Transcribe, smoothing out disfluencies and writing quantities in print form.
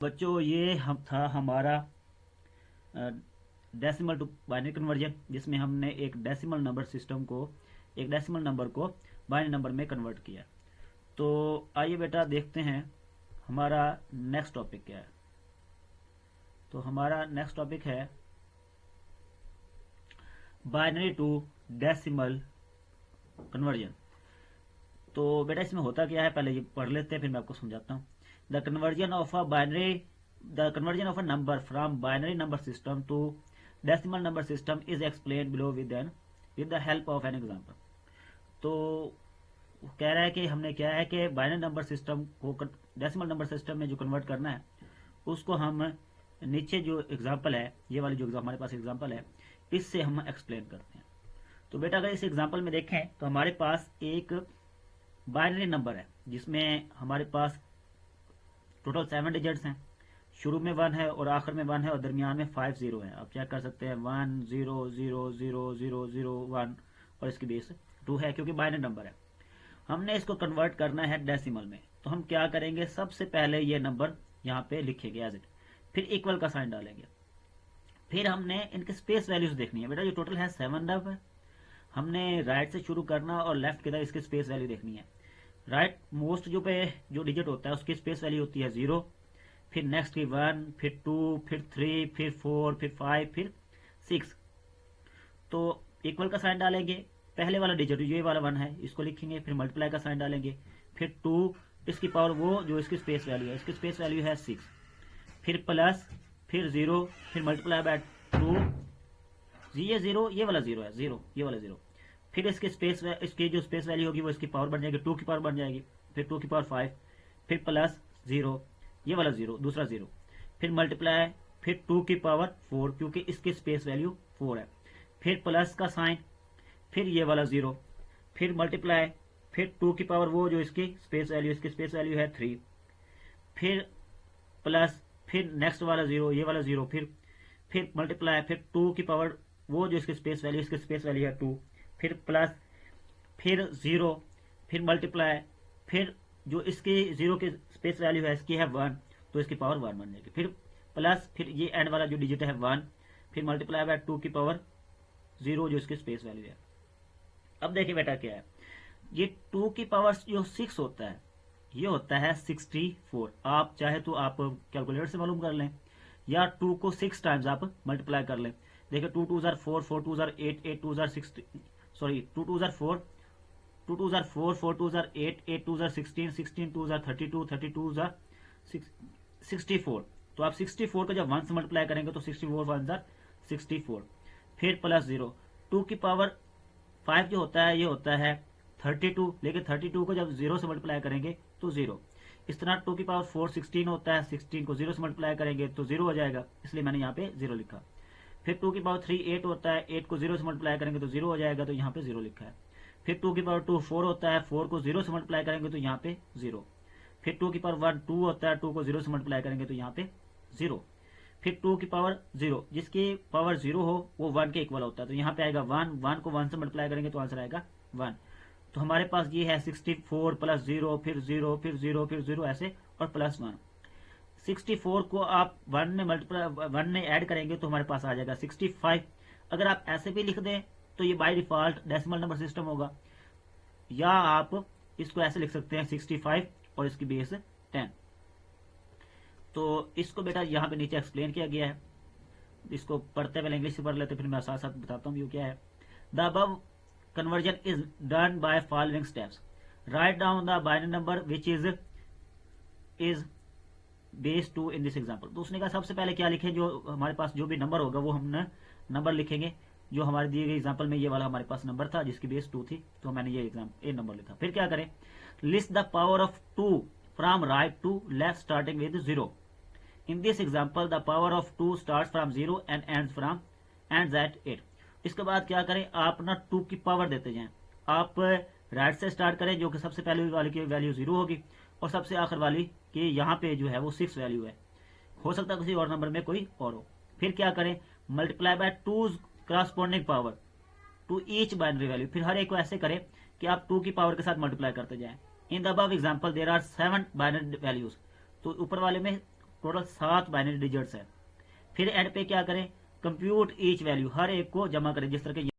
बच्चों ये हम था हमारा डेसिमल टू बाइनरी कन्वर्जन, जिसमें हमने एक डेसिमल नंबर को बाइनरी नंबर में कन्वर्ट किया। तो आइए बेटा देखते हैं हमारा नेक्स्ट टॉपिक क्या है। तो हमारा नेक्स्ट टॉपिक है बाइनरी टू डेसिमल कन्वर्जन। तो बेटा इसमें होता क्या है, पहले ये पढ़ लेते हैं फिर मैं आपको समझाता हूँ। The conversion of a number from binary number system to decimal number system is explain below with the help of an example. तो कह रहा है कि हमने क्या है कि बाइनरी नंबर सिस्टम को डेसिमल नंबर सिस्टम में जो कन्वर्ट करना है उसको हम नीचे जो एग्जांपल है, ये वाली जो हमारे पास एग्जांपल है, इससे हम एक्सप्लेन करते हैं। तो बेटा अगर इस एग्जांपल में देखें तो हमारे पास एक बाइनरी नंबर है जिसमें हमारे पास टोटल 7 डिजिट्स हैं। शुरू में 1 है और आखिर में 1 है और दरमियान में 5 जीरो है। आप चेक कर सकते हैं 1 0 0 0 0 0 1 और इसकी बेस 2 है क्योंकि बाइनरी नंबर है। हमने इसको कन्वर्ट करना है डेसिमल में। तो हम क्या करेंगे, सबसे पहले ये नंबर यहाँ पे लिखेंगे एज इट, फिर इक्वल का साइन डालेंगे। फिर हमने इनके स्पेस वैल्यूज देखनी है। बेटा जो टोटल है 7 नंबर है, हमने राइट से शुरू करना और लेफ्ट की तरफ इसकी स्पेस वैल्यू देखनी है। राइट मोस्ट जो डिजिट होता है उसकी स्पेस वैल्यू होती है 0, फिर नेक्स्ट की 1, फिर 2, फिर 3, फिर 4, फिर 5, फिर 6। तो इक्वल का साइन डालेंगे, पहले वाला डिजिट ये वाला 1 है इसको लिखेंगे, फिर मल्टीप्लाई का साइन डालेंगे, फिर 2 इसकी पावर वो जो इसकी स्पेस वैल्यू है, इसकी स्पेस वैल्यू है 6, फिर प्लस, फिर 0, फिर मल्टीप्लाई बाय 2, ये 0 ये वाला 0 है, 0 ये वाला 0, फिर इसकी जो स्पेस वैल्यू होगी वो इसकी पावर बन जाएगी, 2 की पावर बन जाएगी, फिर 2 की पावर 5, फिर प्लस 0 ये वाला 0 दूसरा 0, फिर मल्टीप्लाई, फिर 2 की पावर 4 क्योंकि इसकी स्पेस वैल्यू 4 है, फिर प्लस का साइन, फिर ये वाला 0, फिर मल्टीप्लाई, फिर 2 की पावर वो जो इसकी स्पेस वैल्यू है 3, फिर प्लस, फिर नेक्स्ट वाला 0 ये वाला 0, फिर मल्टीप्लाई, फिर 2 की पावर वो जो इसकी स्पेस वैल्यू है 2, फिर प्लस, फिर 0, फिर मल्टीप्लाई, फिर जो इसकी 0 की स्पेस वैल्यू है इसकी है 1 तो इसकी पावर 1 बन जाएगी, फिर प्लस, फिर ये एंड वाला जो डिजिट है 1, फिर मल्टीप्लाई बाय 2 की पावर 0 जो इसकी स्पेस वैल्यू है। अब देखिए बेटा क्या है, ये 2 की पावर जो 6 होता है ये होता है 64। आप चाहे तो आप कैलकुलेटर से मालूम कर लें या 2 को 6 टाइम्स आप मल्टीप्लाई कर लें। देखिए 2 2 jar 4, 4 2 jar 8, 8 2 jar 16, sorry 2 2 jar 4, 2 2 jar 4, 4 2 jar 8, 8 2 jar 16, 16 2 jar 32, 32 jar 64। तो आप 64 को जब 1 से मल्टीप्लाई करेंगे तो 64 1 जार 64, फिर प्लस 0, 2 की पावर 5 जो होता है ये होता है 32, लेकिन 32 को जब 0 से मल्टीप्लाई करेंगे तो 0। इस तरह 2 की पावर 4 16 होता है, 16 को 0 से मल्टीप्लाई करेंगे तो 0 हो जाएगा, इसलिए मैंने यहाँ पे 0 लिखा। फिर 2 की पावर 3 8 होता है, 8 को 0 से मल्टीप्लाई करेंगे तो 0 हो जाएगा, तो यहाँ पे 0 लिखा है। फिर 2 की पावर 2 4 होता है, 4 को 0 से मल्टीप्लाई करेंगे तो यहाँ पे 0। फिर 2 की पावर 1 2 होता है, 2 को 0 से मल्टीप्लाई करेंगे तो यहाँ पे 0। फिर 2 की पावर 0 जिसकी पावर 0 हो वो 1 के इक्वल होता है, तो यहाँ पे आएगा 1, 1 को 1 से मल्टीप्लाई करेंगे तो आंसर आएगा 1। तो हमारे पास ये है 64 प्लस 0, फिर 0, फिर 0, फिर 0 ऐसे और प्लस 1। 64 को आप 1 में ऐड करेंगे तो हमारे पास आ जाएगा 65। अगर आप ऐसे भी लिख दें तो ये by default decimal number system होगा, या आप इसको ऐसे लिख सकते हैं 65 और इसकी बेस 10। तो इसको बेटा यहाँ पे नीचे एक्सप्लेन किया गया है, इसको पढ़ते पहले इंग्लिश से पढ़ लेते फिर मैं साथ साथ बताता हूँ ये क्या है। The above conversion is done by following steps. Write down the binary number which is base 2 in this example. तो उसने कहा सबसे पहले क्या लिखें, जो हमारे पास जो भी नंबर होगा वो हमने नंबर लिखेंगे। जो हमारे दिए गए एग्जाम्पल में ये वाला हमारे पास नंबर था जिसकी बेस 2 थी, तो मैंने ये नंबर लिखा। फिर क्या करें, list the power of 2 from right to left starting with 0। In this example the power of 2 start from 0 and ends at 8। इसके बाद क्या करें, आप ना 2 की पावर देते जाएं। आप राइट से स्टार्ट करें जो कि सबसे पहले वाली की वैल्यू 0 होगी और सबसे आखिर वाली की यहाँ पे जो है वो 6 वैल्यू है, हो सकता है किसी और नंबर में कोई और हो। फिर क्या करें, multiply by 2 corresponding power to each binary value. फिर हर एक को ऐसे करें कि आप 2 की पावर के साथ मल्टीप्लाई करते जाएं। In the above example there are 7 binary values. तो ऊपर वाले में टोटल 7 बाइनरी डिजिट्स है। फिर एंड पे क्या करें, कंप्यूट ईच वैल्यू, हर एक को जमा करें, जिस तरह के